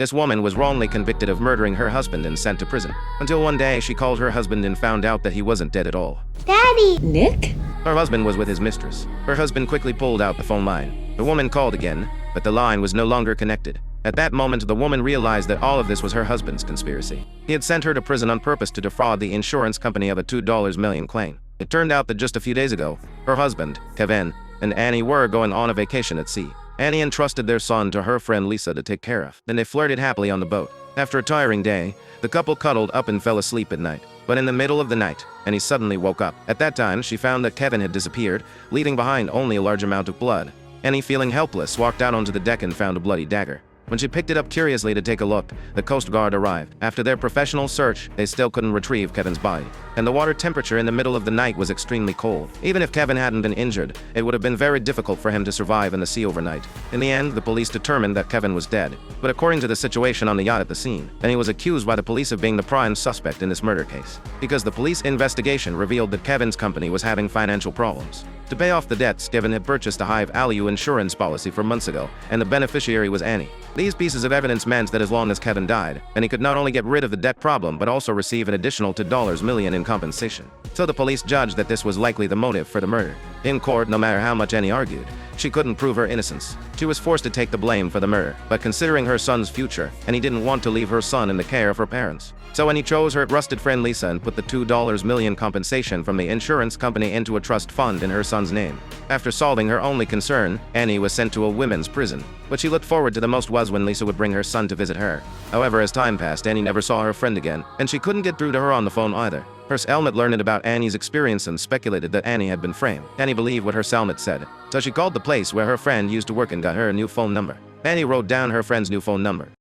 This woman was wrongly convicted of murdering her husband and sent to prison. Until one day she called her husband and found out that he wasn't dead at all. Daddy! Nick? Her husband was with his mistress. Her husband quickly pulled out the phone line. The woman called again, but the line was no longer connected. At that moment, the woman realized that all of this was her husband's conspiracy. He had sent her to prison on purpose to defraud the insurance company of a $2 million claim. It turned out that just a few days ago, her husband, Kevin, and Annie were going on a vacation at sea. Annie entrusted their son to her friend Lisa to take care of. Then they flirted happily on the boat. After a tiring day, the couple cuddled up and fell asleep at night. But in the middle of the night, Annie suddenly woke up. At that time, she found that Kevin had disappeared, leaving behind only a large amount of blood. Annie, feeling helpless, walked out onto the deck and found a bloody dagger. When she picked it up curiously to take a look, the Coast Guard arrived. After their professional search, they still couldn't retrieve Kevin's body. And the water temperature in the middle of the night was extremely cold. Even if Kevin hadn't been injured, it would have been very difficult for him to survive in the sea overnight. In the end, the police determined that Kevin was dead. But according to the situation on the yacht at the scene, Annie was accused by the police of being the prime suspect in this murder case. Because the police investigation revealed that Kevin's company was having financial problems. To pay off the debts, Kevin had purchased a high value insurance policy for months ago, and the beneficiary was Annie. These pieces of evidence meant that as long as Kevin died, Annie could not only get rid of the debt problem but also receive an additional $2 million in compensation. So the police judged that this was likely the motive for the murder. In court, no matter how much Annie argued, she couldn't prove her innocence. She was forced to take the blame for the murder, but considering her son's future, Annie didn't want to leave her son in the care of her parents. So Annie chose her trusted friend Lisa and put the $2 million compensation from the insurance company into a trust fund in her son's name. After solving her only concern, Annie was sent to a women's prison. What she looked forward to the most was when Lisa would bring her son to visit her. However, as time passed, Annie never saw her friend again, and she couldn't get through to her on the phone either. Her cellmate learned about Annie's experience and speculated that Annie had been framed. Annie believed what her cellmate said, so she called the place where her friend used to work and got her a new phone number. Annie wrote down her friend's new phone number.